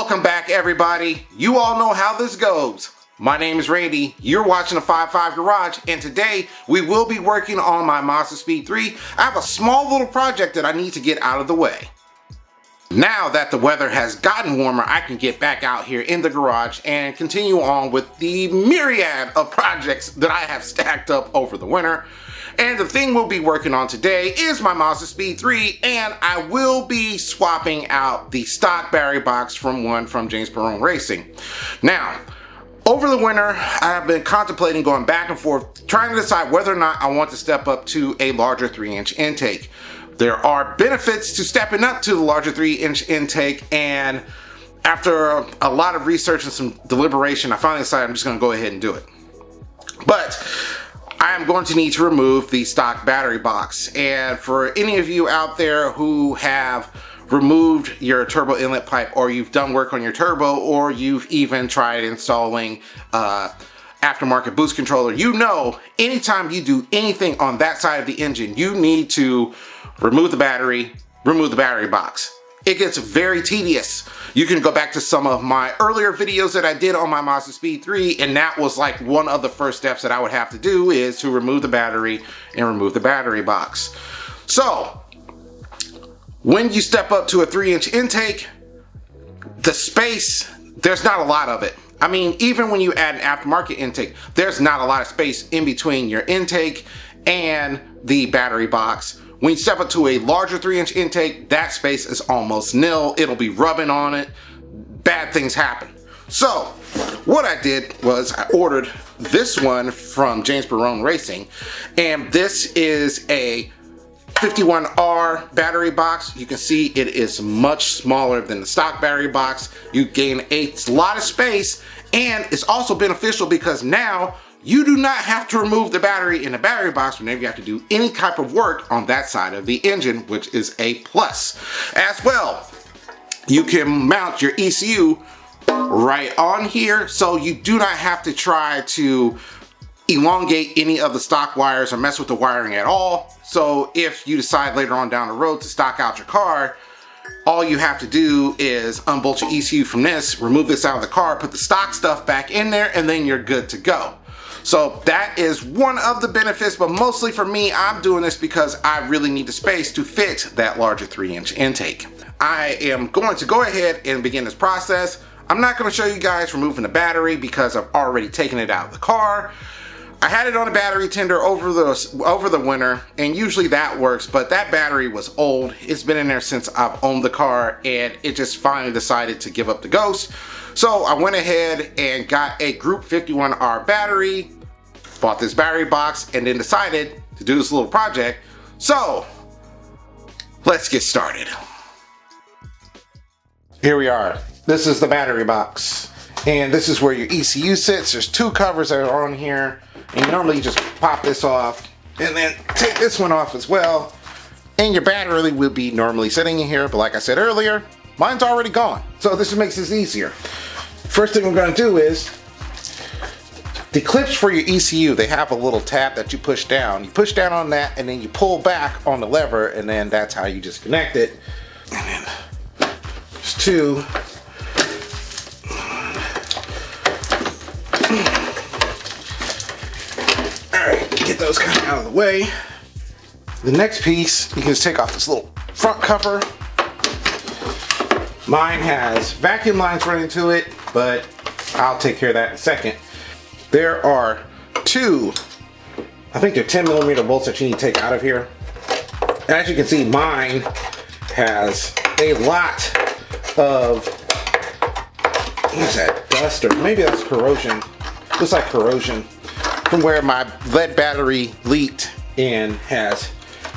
Welcome back, everybody. You all know how this goes. My name is Randy. You're watching the 5.5 Garage, and today we will be working on my Mazdaspeed 3. I have a small little project that I need to get out of the way. Now that the weather has gotten warmer, I can get back out here in the garage and continue on with the myriad of projects that I have stacked up over the winter. And the thing we'll be working on today is my Mazdaspeed 3, and I will be swapping out the stock battery box from James Barone Racing. Now, over the winter, I have been contemplating going back and forth, trying to decide whether or not I want to step up to a larger 3-inch intake. There are benefits to stepping up to the larger 3-inch intake, and after a lot of research and some deliberation, I finally decided I'm just going to go ahead and do it. But I am going to need to remove the stock battery box. And for any of you out there who have removed your turbo inlet pipe, or you've done work on your turbo, or you've even tried installing aftermarket boost controller, you know anytime you do anything on that side of the engine, you need to remove the battery box. It gets very tedious. You can go back to some of my earlier videos that I did on my Mazdaspeed 3, and that was like one of the first steps that I would have to do, is to remove the battery and remove the battery box. So when you step up to a 3-inch intake, the space, there's not a lot of it. I mean, even when you add an aftermarket intake, there's not a lot of space in between your intake and the battery box. When you step up to a larger 3-inch intake, that space is almost nil. It'll be rubbing on it. Bad things happen. So what I did was I ordered this one from James Barone Racing, and this is a 51R battery box. You can see it is much smaller than the stock battery box. You gain a lot of space, and it's also beneficial because now you do not have to remove the battery in the battery box whenever you have to do any type of work on that side of the engine, which is a plus. As well, you can mount your ECU right on here, so you do not have to try to elongate any of the stock wires or mess with the wiring at all. So if you decide later on down the road to stock out your car, all you have to do is unbolt your ECU from this, remove this out of the car, put the stock stuff back in there, and then you're good to go. So that is one of the benefits, but mostly for me, I'm doing this because I really need the space to fit that larger 3-inch intake. I am going to go ahead and begin this process. I'm not going to show you guys removing the battery because I've already taken it out of the car. I had it on a battery tender over the winter, and usually that works, but that battery was old. It's been in there since I've owned the car, and it just finally decided to give up the ghost. So I went ahead and got a Group 51R battery, bought this battery box, and then decided to do this little project. So let's get started. Here we are. This is the battery box, and this is where your ECU sits. There's two covers that are on here, and normally you just pop this off and then take this one off as well, and your battery will be normally sitting in here. But like I said earlier, mine's already gone, so this makes this easier. First thing we're going to do is the clips for your ECU. They have a little tab that you push down. You push down on that, and then you pull back on the lever, and then that's how you disconnect it. And then there's two. Alright, get those kind of out of the way. The next piece, you can just take off this little front cover. Mine has vacuum lines running to it, but I'll take care of that in a second. There are two, I think they're 10mm bolts that you need to take out of here. As you can see, mine has a lot of, what is that, dust, or maybe that's corrosion. Looks like corrosion from where my lead battery leaked and has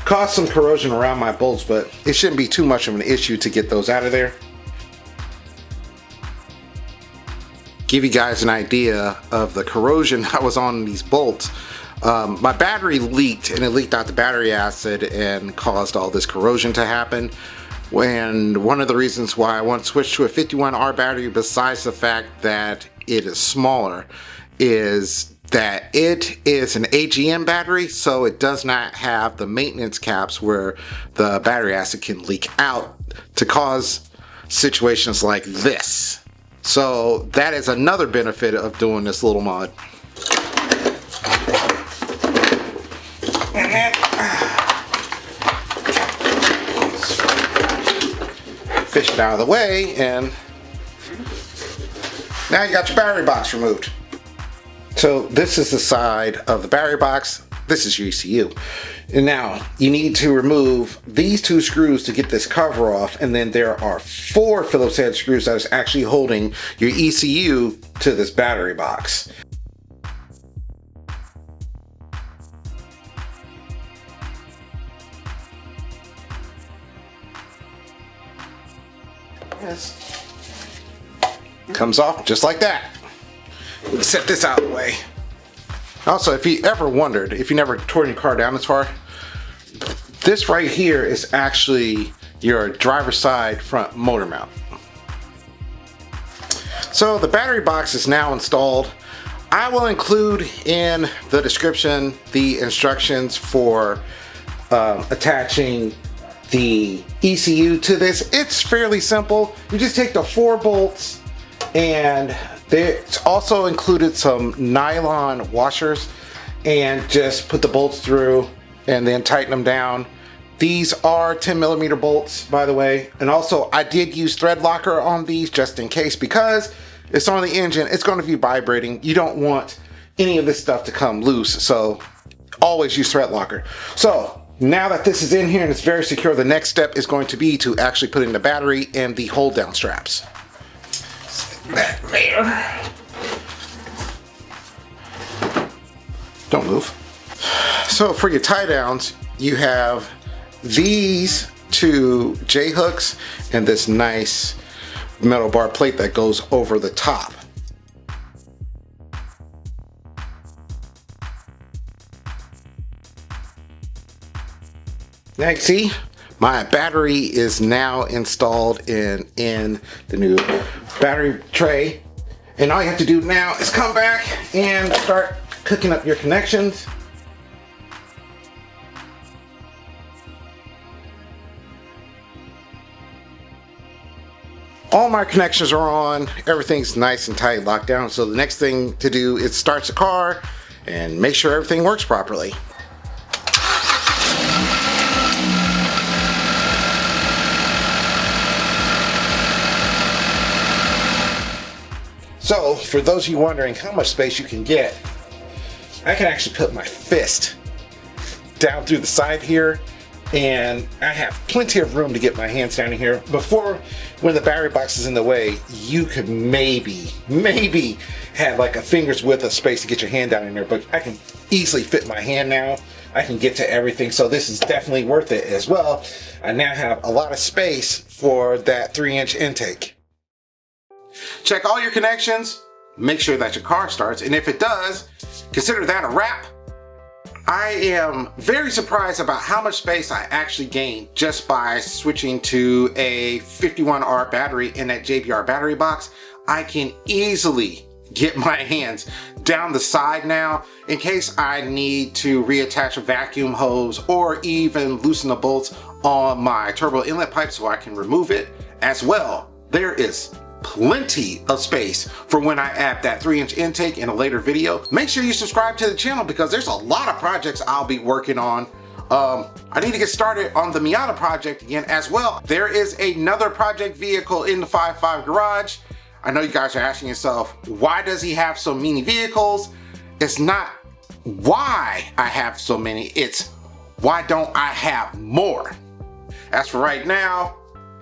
caused some corrosion around my bolts, but it shouldn't be too much of an issue to get those out of there. Give you guys an idea of the corrosion that was on these bolts. My battery leaked, and it leaked out the battery acid and caused all this corrosion to happen. And one of the reasons why I want to switch to a 51R battery, besides the fact that it is smaller, is that it is an AGM battery, so it does not have the maintenance caps where the battery acid can leak out to cause situations like this. So that is another benefit of doing this little mod. And then fish it out of the way, and now you got your battery box removed. So this is the side of the battery box. This is your ECU. And now you need to remove these 2 screws to get this cover off, and then there are 4 Phillips head screws that is actually holding your ECU to this battery box. Yes. Comes off just like that. We'll set this out of the way. Also, if you ever wondered, if you never tore your car down this far, this right here is actually your driver's side front motor mount. So the battery box is now installed. I will include in the description the instructions for attaching the ECU to this. It's fairly simple. You just take the 4 bolts, and it's also included some nylon washers, and just put the bolts through and then tighten them down. These are 10mm bolts, by the way. And also I did use thread locker on these just in case, because it's on the engine, it's going to be vibrating. You don't want any of this stuff to come loose, so always use thread locker. So now that this is in here and it's very secure, the next step is going to be to actually put in the battery and the hold down straps. That there. Don't move. So for your tie downs, you have these 2 J hooks and this nice metal bar plate that goes over the top. Now you see, my battery is now installed in the new battery tray. And all you have to do now is come back and start cooking up your connections. All my connections are on, everything's nice and tight, locked down. So the next thing to do is start the car and make sure everything works properly. So for those of you wondering how much space you can get, I can actually put my fist down through the side here, and I have plenty of room to get my hands down in here. Before, when the battery box is in the way, you could maybe have like a finger's width of space to get your hand down in there, but I can easily fit my hand now. I can get to everything, so this is definitely worth it as well. I now have a lot of space for that 3-inch intake. Check all your connections, make sure that your car starts, and if it does, consider that a wrap. I am very surprised about how much space I actually gained just by switching to a 51R battery in that JBR battery box. I can easily get my hands down the side now in case I need to reattach a vacuum hose or even loosen the bolts on my turbo inlet pipe so I can remove it as well. There is plenty of space for when I add that 3-inch intake in a later video. Make sure you subscribe to the channel because there's a lot of projects I'll be working on. I need to get started on the Miata project again as well. There is another project vehicle in the 5.5 garage. I know you guys are asking yourself, why does he have so many vehicles? It's not why I have so many, it's why don't I have more? As for right now,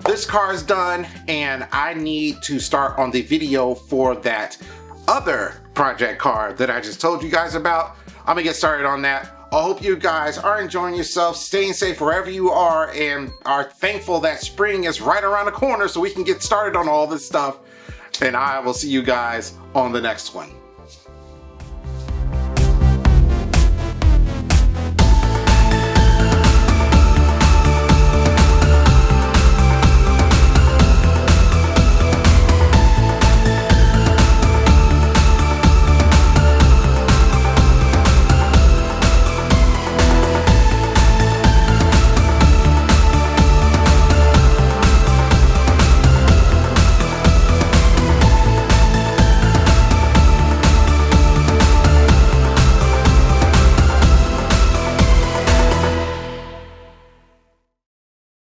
this car is done and I need to start on the video for that other project car that I just told you guys about. I'm gonna get started on that. I hope you guys are enjoying yourself, staying safe wherever you are, and are thankful that spring is right around the corner so we can get started on all this stuff. And I will see you guys on the next one.